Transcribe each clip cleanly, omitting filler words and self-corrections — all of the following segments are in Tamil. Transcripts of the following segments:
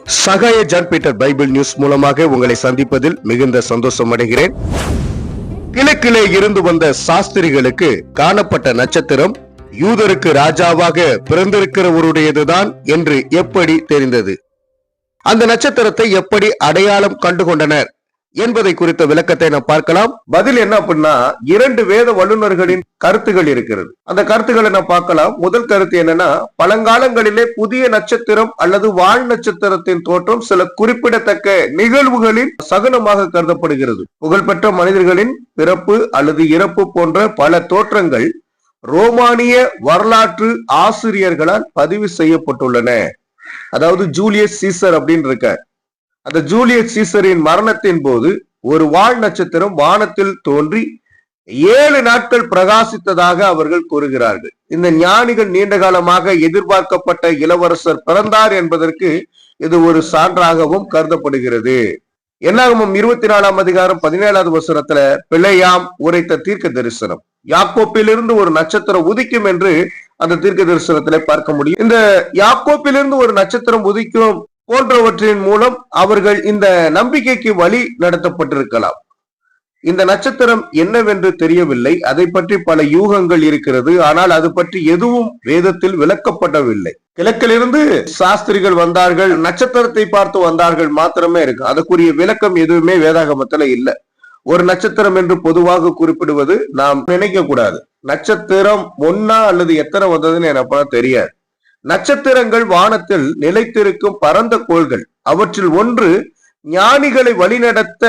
சகாய ஜான் பீட்டர் பைபிள் நியூஸ் மூலமாக உங்களை சந்திப்பதில் மிகுந்த சந்தோஷம் அடைகிறேன். கிழக்கிலே இருந்து வந்த சாஸ்திரிகளுக்கு காணப்பட்ட நட்சத்திரம் யூதருக்கு ராஜாவாக பிறந்திருக்கிறவருடையதுதான் என்று எப்படி தெரிந்தது? அந்த நட்சத்திரத்தை எப்படி அடையாளம் கண்டுகொண்டனர் என்பதை குறித்த விளக்கத்தை நாம் பார்க்கலாம். பதில் என்ன அப்படின்னா, 2 வேத வல்லுநர்களின் கருத்துகள் இருக்கிறது. அந்த கருத்துக்களை நாம் பார்க்கலாம். முதல் கருத்து என்னன்னா, பழங்காலங்களிலே புதிய நட்சத்திரம் அல்லது வால் நட்சத்திரத்தின் தோற்றம் சில குறிப்பிடத்தக்க நிகழ்வுகளின் சகுனமாக கருதப்படுகிறது. புகழ்பெற்ற மனிதர்களின் பிறப்பு அல்லது இறப்பு போன்ற பல தோற்றங்கள் ரோமானிய வரலாற்று ஆசிரியர்களால் பதிவு செய்யப்பட்டுள்ளன. அதாவது ஜூலியஸ் சீசர் அப்படின்னு இருக்க, அந்த ஜூலியஸ் சீசரின் மரணத்தின் போது ஒரு வால் நட்சத்திரம் வானத்தில் தோன்றி 7 நாட்கள் பிரகாசித்ததாக அவர்கள் கூறுகிறார்கள். இந்த ஞானிகள் நீண்ட காலமாக எதிர்பார்க்கப்பட்ட இளவரசர் பிறந்தார் என்பதற்கு இது ஒரு சான்றாகவும் கருதப்படுகிறது. என்னாகமம் 24ஆம் அதிகாரம் 17வது வசனத்துல பிழையாம் உரைத்த தீர்க்க தரிசனம், யாக்கோப்பிலிருந்து ஒரு நட்சத்திரம் உதிக்கும் என்று அந்த தீர்க்க தரிசனத்திலே பார்க்க முடியும். இந்த யாக்கோப்பிலிருந்து ஒரு நட்சத்திரம் உதிக்கும் போன்றவற்றின் மூலம் அவர்கள் இந்த நம்பிக்கைக்கு வழி நடத்தப்பட்டிருக்கலாம். இந்த நட்சத்திரம் என்னவென்று தெரியவில்லை. அதை பற்றி பல யூகங்கள் இருக்கிறது. ஆனால் அது பற்றி எதுவும் வேதத்தில் விளக்கப்படவில்லை. கிழக்கிலிருந்து சாஸ்திரிகள் வந்தார்கள், நட்சத்திரத்தை பார்த்து வந்தார்கள் மாத்திரமே இருக்கு. அதுக்குரிய விளக்கம் எதுவுமே வேதாகமத்துல இல்லை. ஒரு நட்சத்திரம் என்று பொதுவாக குறிப்பிடுவது நாம் நினைக்க கூடாது. நட்சத்திரம் ஒன்னா அல்லது எத்தனை வந்ததுன்னு எனக்கு தெரியாது. நட்சத்திரங்கள் வானத்தில் நிலைத்திருக்கும் பரந்த கோள்கள். அவற்றில் ஒன்று ஞானிகளை வழிநடத்த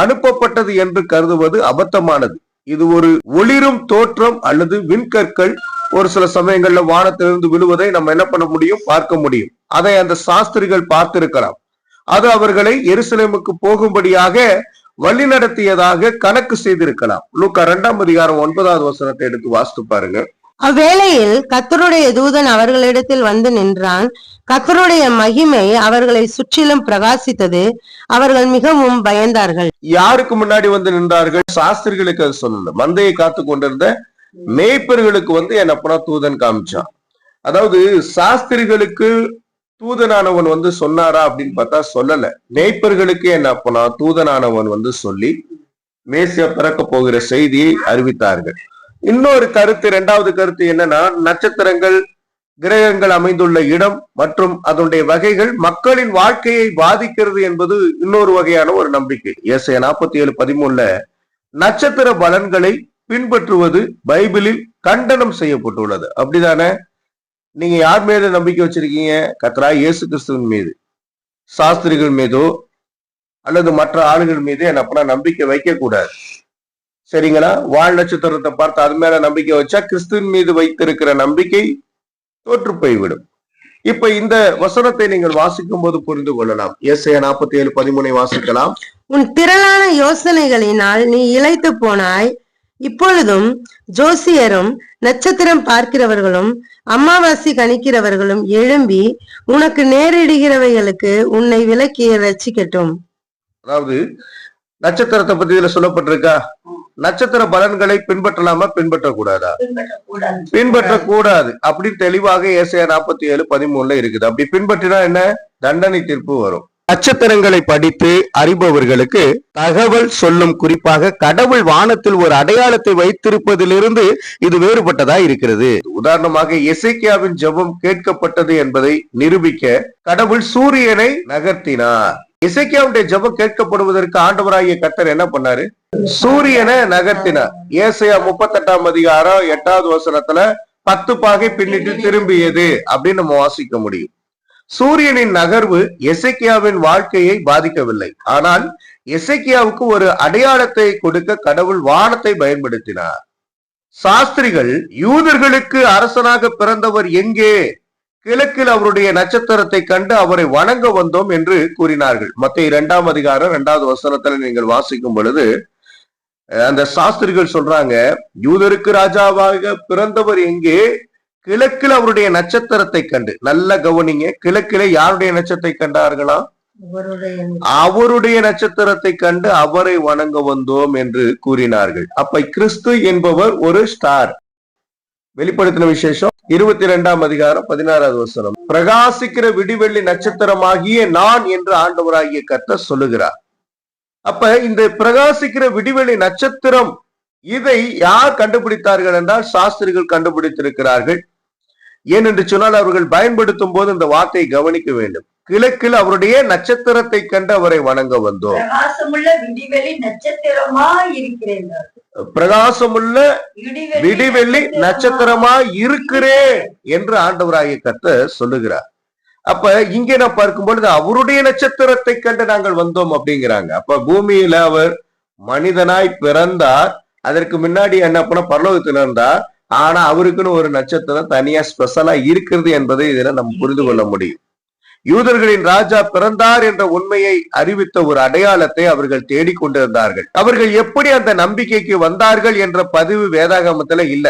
அனுப்பப்பட்டது என்று கருதுவது அபத்தமானது. இது ஒரு ஒளிரும் தோற்றம் அல்லது விண்கற்கள் ஒரு சில சமயங்கள்ல வானத்திலிருந்து விழுவதை நம்ம என்ன பண்ண முடியும், பார்க்க முடியும். அதை அந்த சாஸ்திரிகள் பார்த்திருக்கலாம். அது அவர்களை எருசலேமுக்கு போகும்படியாக வழிநடத்தியதாக கணக்கு செய்திருக்கலாம். லூக்கா 2ஆம் அதிகாரம் 9வது வசனத்தை எடுத்து வாசித்து பாருங்க. அவ்வேளையில் கர்த்தருடைய தூதன் அவர்களிடத்தில் வந்து நின்றான். கர்த்தருடைய மகிமை அவர்களை சுற்றிலும் பிரகாசித்தது. அவர்கள் மிகவும் பயந்தார்கள். யாருக்கு முன்னாடி வந்து நின்றார்கள்? சாஸ்திரிகளுக்கு அது சொல்லல. மந்தையை காத்து கொண்டிருந்த மேய்ப்பர்களுக்கு வந்து என்னப்பனா தூதன் காமிச்சான். அதாவது சாஸ்திரிகளுக்கு தூதனானவன் வந்து சொன்னாரா அப்படின்னு பார்த்தா சொல்லல. மேய்ப்பர்களுக்கு என்னப்பனா தூதனானவன் வந்து சொல்லி மேசியா பிறக்க போகிற செய்தியை அறிவித்தார்கள். இன்னொரு கருத்து, 2வது கருத்து என்னன்னா, நட்சத்திரங்கள் கிரகங்கள் அமைந்துள்ள இடம் மற்றும் அதனுடைய வகைகள் மக்களின் வாழ்க்கையை பாதிக்கிறது என்பது இன்னொரு வகையான ஒரு நம்பிக்கை. ஏசாயா 47:13 நட்சத்திர பலன்களை பின்பற்றுவது பைபிளில் கண்டனம் செய்யப்பட்டுள்ளது. அப்படிதானே? நீங்க யார் மீது நம்பிக்கை வச்சிருக்கீங்க? கர்த்தராகிய இயேசு கிறிஸ்துவின் மீது. சாஸ்திரிகள் மீதோ அல்லது மற்ற ஆளுகள் மீது என்னப்பனா நம்பிக்கை வைக்க கூடாது. சரிங்களா? வால் நட்சத்திரத்தை பார்த்து அது மேல நம்பிக்கை வச்சா கிறிஸ்துவின் மீது வைத்திருக்கிற நம்பிக்கை தோற்று போய்விடும். இப்ப இந்த வசனத்தை நீங்கள் வாசிக்கும் போது புரிந்து கொள்ளலாம். ஏசாயா 47:13 வாசிக்கலாம். உன் திரளான யோசனைகளினால் நீ இளைத்து போனாய். இப்பொழுதும் ஜோசியரும் நட்சத்திரம் பார்க்கிறவர்களும் அமாவாசை கணிக்கிறவர்களும் எழும்பி உனக்கு நேரிடுகிறவைகளுக்கு உன்னை விலக்கி ரட்சிக்கட்டும். அதாவது நட்சத்திரத்தை பத்தி இதுல சொல்லப்பட்டிருக்கா? நட்சத்திர பலன்களை பின்பற்றலாமா, பின்பற்றக்கூடாதா? பின்பற்றக்கூடாது அப்படின்னு தெளிவாக ஏசாயா 47:13 இருக்குது. அப்படி பின்பற்றினா என்ன தண்டனை தீர்ப்பு வரும். நட்சத்திரங்களை படித்து அறிபவர்களுக்கு தகவல் சொல்லும், குறிப்பாக கடவுள் வானத்தில் ஒரு அடையாளத்தை வைத்திருப்பதிலிருந்து இது வேறுபட்டதா இருக்கிறது. உதாரணமாக எசேக்கியாவின் ஜெபம் கேட்கப்பட்டது என்பதை நிரூபிக்க கடவுள் சூரியனை நகர்த்தினார். எசேக்கியாவுடைய ஜெபம் கேட்கப்படுவதற்கு ஆண்டவராகிய கர்த்தர் என்ன பண்ணாரு? சூரியனை நகர்த்தினார். ஏசாயா 38ஆம் அதிகாரம் 8வது வசனத்துல 10 பாகை பின்னிட்டு திரும்பியது அப்படின்னு நம்ம வாசிக்க முடியும். சூரியனின் நகர்வு எசேக்கியாவின் வாழ்க்கையை பாதிக்கவில்லை. ஆனால் எசேக்கியாவுக்கு ஒரு அடையாளத்தை கொடுக்க கடவுள் வானத்தை பயன்படுத்தினார். சாஸ்திரிகள் யூதர்களுக்கு அரசனாக பிறந்தவர் எங்கே? கிழக்கில் அவருடைய நட்சத்திரத்தை கண்டு அவரை வணங்க வந்தோம் என்று கூறினார்கள். மத்தேயு 2ஆம் அதிகாரம் 2வது வசனத்துல நீங்கள் வாசிக்கும் பொழுது அந்த சாஸ்திரிகள் சொல்றாங்க, யூதருக்கு ராஜாவாக பிறந்தவர் எங்கே? கிழக்கில் அவருடைய நட்சத்திரத்தை கண்டு. நல்ல கவனிங்க, கிழக்கிலே யாருடைய நட்சத்திரத்தை கண்டார்களா? அவருடைய நட்சத்திரத்தை கண்டு அவரை வணங்க வந்தோம் என்று கூறினார்கள். அப்ப கிறிஸ்து என்பவர் ஒரு ஸ்டார். வெளிப்படுத்தின விசேஷம் 22ஆம் அதிகாரம் 16வது வசனம். பிரகாசிக்கிற விடிவெள்ளி நட்சத்திரமாகிய நான் என்று ஆண்டவராகிய கர்த்தர் சொல்லுகிறார். அப்ப இந்த பிரகாசிக்கிற விடிவெள்ளி நட்சத்திரம், இதை யார் கண்டுபிடித்தார்கள் என்றால் சாஸ்திரிகள் கண்டுபிடித்திருக்கிறார்கள். ஏனென்று சொன்னால் அவர்கள் பயன்படுத்தும் போது இந்த வார்த்தையை கவனிக்க வேண்டும். கிழக்கில் அவருடைய நட்சத்திரத்தை கண்டு அவரை வணங்க வந்தோம். பிரகாசமுள்ள விடிவெளி நட்சத்திரமா இருக்கிறேன். பிரகாசமுள்ள விடிவெள்ளி நட்சத்திரமா இருக்கிறேன் என்று ஆண்டவராகிய கர்த்தர் சொல்லுகிறார். அப்ப இங்கே நான் பார்க்கும் பொழுது அவருடைய நட்சத்திரத்தை கண்டு நாங்கள் வந்தோம் அப்படிங்கிறாங்க. அப்ப பூமியில அவர் மனிதனாய் பிறந்தார். அதற்கு முன்னாடி என்ன பண்ண பரலோகத்தில் இருந்தார். ஆனா அவருக்குன்னு ஒரு நட்சத்திரம் தனியா ஸ்பெஷலா இருக்கிறது என்பதை இதுல நம்ம புரிந்து கொள்ள முடியும். யூதர்களின் ராஜா பிறந்தார் என்ற உண்மையை அறிவித்த ஒரு அடையாளத்தை அவர்கள் தேடிக்கொண்டிருந்தார்கள். அவர்கள் எப்படி அந்த நம்பிக்கைக்கு வந்தார்கள் என்ற பதிவு வேதாகமத்துல இல்ல.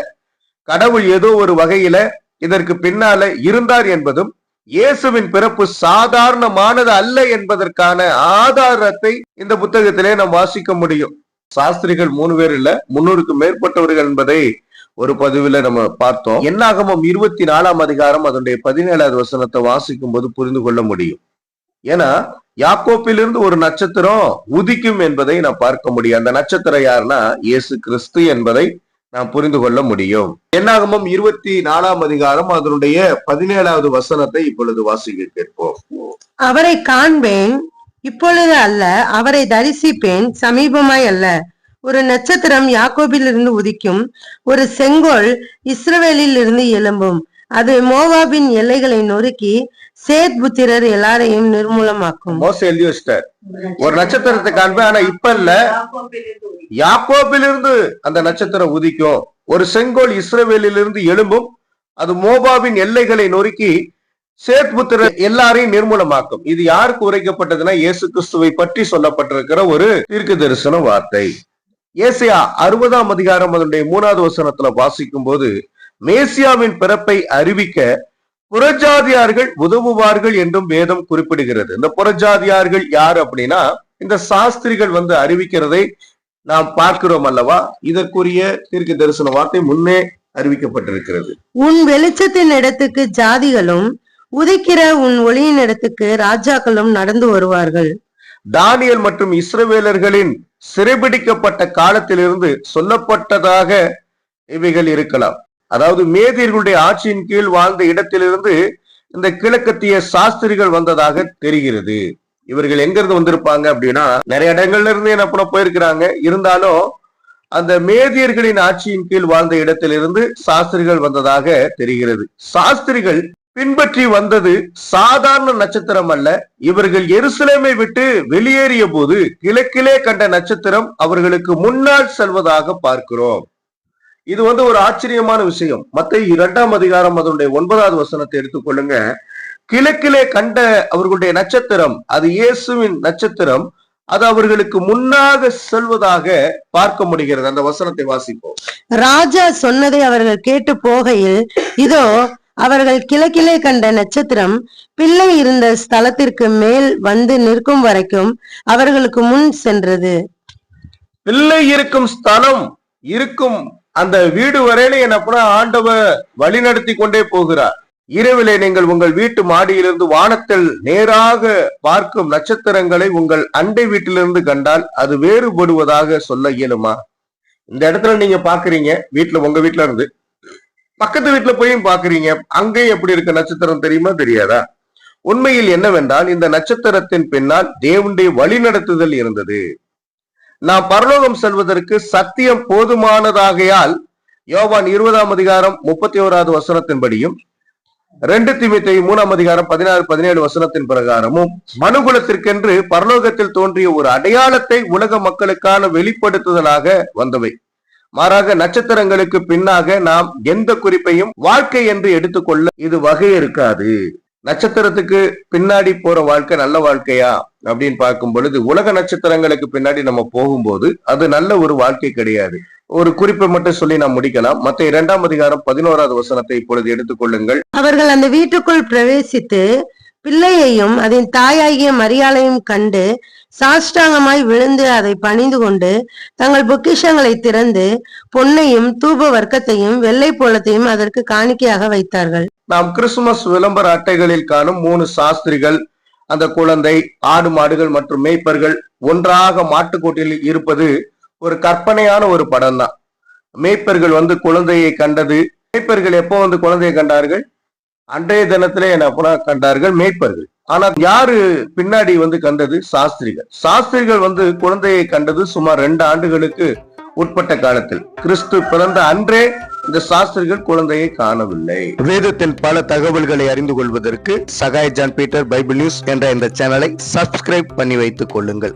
கடவுள் ஏதோ ஒரு வகையில இதற்கு பின்னால இருந்தார் என்பதும் இயேசுவின் பிறப்பு சாதாரணமானது அல்ல என்பதற்கான ஆதாரத்தை இந்த புத்தகத்திலே நாம் வாசிக்க முடியும். சாஸ்திரிகள் 3 பேர் இல்ல, 300க்கு மேற்பட்டவர்கள் என்பதை ஒரு பதிவுல நம்ம பார்த்தோம். என்னாகமம் 24ஆம் அதிகாரம் அதனுடைய 17வது வசனத்தை வாசிக்கும் போது புரிந்து கொள்ள முடியும். ஏன்னா யாக்கோப்பிலிருந்து ஒரு நட்சத்திரம் உதிக்கும் என்பதை நாம் பார்க்க முடியும். அந்த நட்சத்திரம் யாருன்னா இயேசு கிறிஸ்து என்பதை நாம் புரிந்து கொள்ள முடியும். என்னாகமம் 24ஆம் அதிகாரம் அதனுடைய 17வது வசனத்தை இப்பொழுது வாசிக்க கேட்போம். அவரை காண்பேன், இப்பொழுது அல்ல, அவரை தரிசிப்பேன், சமீபமாய் அல்ல. ஒரு நட்சத்திரம் யாக்கோபிலிருந்து உதிக்கும், ஒரு செங்கோல் இஸ்ரவேலில் இருந்து எழும்பும். அது மோவாபின் எல்லைகளை நொறுக்கி சேத் புத்திரர் எல்லாரையும் நிர்மூலமாக்கும். மோசே எழுதி வச்சிட்டார், ஒரு நட்சத்திரத்தை காண்பேன், ஆனா இப்ப இல்ல, யாக்கோபிலிருந்து அந்த நட்சத்திரம் உதிக்கும். ஒரு செங்கோல் இஸ்ரவேலிலிருந்து எழும்பும், அது மோவாபின் எல்லைகளை நொறுக்கி சேத் புத்திரர் எல்லாரையும் நிர்மூலமாக்கும். இது யாருக்கு உரைக்கப்பட்டதுன்னா இயேசு கிறிஸ்துவை பற்றி சொல்லப்பட்டிருக்கிற ஒரு தீர்க்க தரிசன வார்த்தை. ஏசாயா 60ஆம் அதிகாரம் அதனுடைய 3வது வசனத்துல வாசிக்கும் போது மேசியாவின் பிறப்பை அறிவிக்க புறஜாதியார்கள் உதவுவார்கள் என்றும் வேதம் குறிப்பிடுகிறது. இந்த புறஜாதியார்கள் யார் அப்படின்னா இந்த சாஸ்திரிகள் அறிவிக்கிறதை நாம் பார்க்கிறோம் அல்லவா. இதற்குரிய தீர்க்க தரிசன வார்த்தை முன்னே அறிவிக்கப்பட்டிருக்கிறது. உன் வெளிச்சத்தின் இடத்துக்கு ஜாதிகளும் உதிக்கிற உன் ஒளியின் இடத்துக்கு ராஜாக்களும் நடந்து வருவார்கள். தானியேல் மற்றும் இஸ்ரவேலர்களின் சிறைபிடிக்கப்பட்ட காலத்திலிருந்து சொல்லப்பட்டதாக இவைகள் இருக்கலாம். அதாவது மேதியர்களுடைய ஆட்சியின் கீழ் வாழ்ந்த இடத்திலிருந்து இந்த கிழக்கத்திய சாஸ்திரிகள் வந்ததாக தெரிகிறது. இவர்கள் எங்கிருந்து வந்திருப்பாங்க அப்படின்னா நிறைய இடங்கள்ல இருந்து என்ன பண்ண போயிருக்கிறாங்க. இருந்தாலும் அந்த மேதியர்களின் ஆட்சியின் கீழ் வாழ்ந்த இடத்திலிருந்து சாஸ்திரிகள் வந்ததாக தெரிகிறது. சாஸ்திரிகள் பின்பற்றி வந்தது சாதாரண நட்சத்திரம் அல்ல. இவர்கள் எருசலேமை விட்டு வெளியேறிய போது கிழக்கிலே கண்ட நட்சத்திரம் அவர்களுக்கு முன்னால் செல்வதாக பார்க்கிறோம். இது ஒரு ஆச்சரியமான விஷயம். மத்தேயு 2ஆம் அதிகாரம் அதனுடைய 9வது வசனத்தை எடுத்துக்கொள்ளுங்க. கிழக்கிலே கண்ட அவர்களுடைய நட்சத்திரம், அது இயேசுவின் நட்சத்திரம், அது அவர்களுக்கு முன்னாக செல்வதாக பார்க்க முடிகிறது. அந்த வசனத்தை வாசிப்போம். ராஜா சொன்னதை அவர்கள் கேட்டு போகையில் இதோ அவர்கள் கிழக்கிலே கண்ட நட்சத்திரம் பிள்ளை இருந்த ஸ்தலத்திற்கு மேல் வந்து நிற்கும் வரைக்கும் அவர்களுக்கு முன் சென்றது. பிள்ளை இருக்கும் ஸ்தலம் இருக்கும் அந்த வீடு வரையில என்ன ஆண்டவர் வழி நடத்தி கொண்டே போகிறார். இரவிலே நீங்கள் உங்கள் வீட்டு மாடியிலிருந்து வானத்தில் நேராக பார்க்கும் நட்சத்திரங்களை உங்கள் அண்டை வீட்டிலிருந்து கண்டால் அது வேறுபடுவதாக சொல்ல இயலுமா? இந்த இடத்துல நீங்க பாக்குறீங்க, உங்க வீட்டுல இருந்து பக்கத்து வீட்டுல போயும் பாக்குறீங்க, அங்கேயும் எப்படி இருக்க நட்சத்திரம் தெரியுமா தெரியாதா? உண்மையில் என்னவென்றால் இந்த நட்சத்திரத்தின் பின்னால் தேவனுடைய வழி நடத்துதல் இருந்தது. நாம் பரலோகம் செல்வதற்கு சத்தியம் போதுமானதாகையால் யோவான் 20ஆம் அதிகாரம் 31வது வசனத்தின்படியும் 2 தீமோத்தேயு 3ஆம் அதிகாரம் 16-17 வசனத்தின் பிரகாரமும் மனுகுலத்திற்கென்று பரலோகத்தில் தோன்றிய ஒரு அடையாளத்தை உலக மக்களுக்கான வெளிப்படுத்துதலாக வந்தவை. மாறாக நட்சத்திரங்களுக்கு பின்னாக நாம் எந்த குறிப்பையும் வாழ்க்கை என்று எடுத்துக்கொள்ள இது வகை இருக்காது. நட்சத்திரத்துக்கு பின்னாடி போற வாழ்க்கை நல்ல வாழ்க்கையா அப்படின்னு பார்க்கும் பொழுது உலக நட்சத்திரங்களுக்கு பின்னாடி நம்ம போகும்போது அது நல்ல ஒரு வாழ்க்கை கிடையாது. ஒரு குறிப்பை மட்டும் சொல்லி நாம் முடிக்கலாம். மத்தேயு 2ஆம் அதிகாரம் 11வது வசனத்தை இப்பொழுது எடுத்துக்கொள்ளுங்கள். அவர்கள் அந்த வீட்டுக்குள் பிரவேசித்து பிள்ளையையும் அதன் தாயாகிய மரியாளையும் கண்டு சாஷ்டாங்கமாய் விழுந்து அதை பணிந்து கொண்டு தங்கள் பொக்கிஷங்களை திறந்து பொன்னையும் தூப வர்க்கத்தையும் வெள்ளை போலத்தையும் அதற்கு காணிக்கையாக வைத்தார்கள். நாம் கிறிஸ்துமஸ் விளம்பர அட்டைகளில் காணும் 3 சாஸ்திரிகள், அந்த குழந்தை, ஆடு மாடுகள் மற்றும் மேய்ப்பர்கள் ஒன்றாக மாட்டுக்கோட்டில் இருப்பது ஒரு கற்பனையான ஒரு படம் தான். மேய்ப்பர்கள் குழந்தையை கண்டது. மேய்ப்பர்கள் எப்போ குழந்தையை கண்டார்கள்? அன்றைய தினத்திலே என்ன கண்டார்கள் மேய்ப்பர்கள். ஆனா யாரு பின்னாடி கண்டது? சாஸ்திரிகள். சாஸ்திரிகள் குழந்தையை கண்டது சுமார் 2 ஆண்டுகளுக்கு உட்பட்ட காலத்தில். கிறிஸ்து பிறந்த அன்றே இந்த சாஸ்திரிகள் குழந்தையை காணவில்லை. வேதத்தின் பல தகவல்களை அறிந்து கொள்வதற்கு Sahai John Peter Bible news என்ற இந்த சேனலை சப்ஸ்கிரைப் பண்ணி வைத்துக் கொள்ளுங்கள்.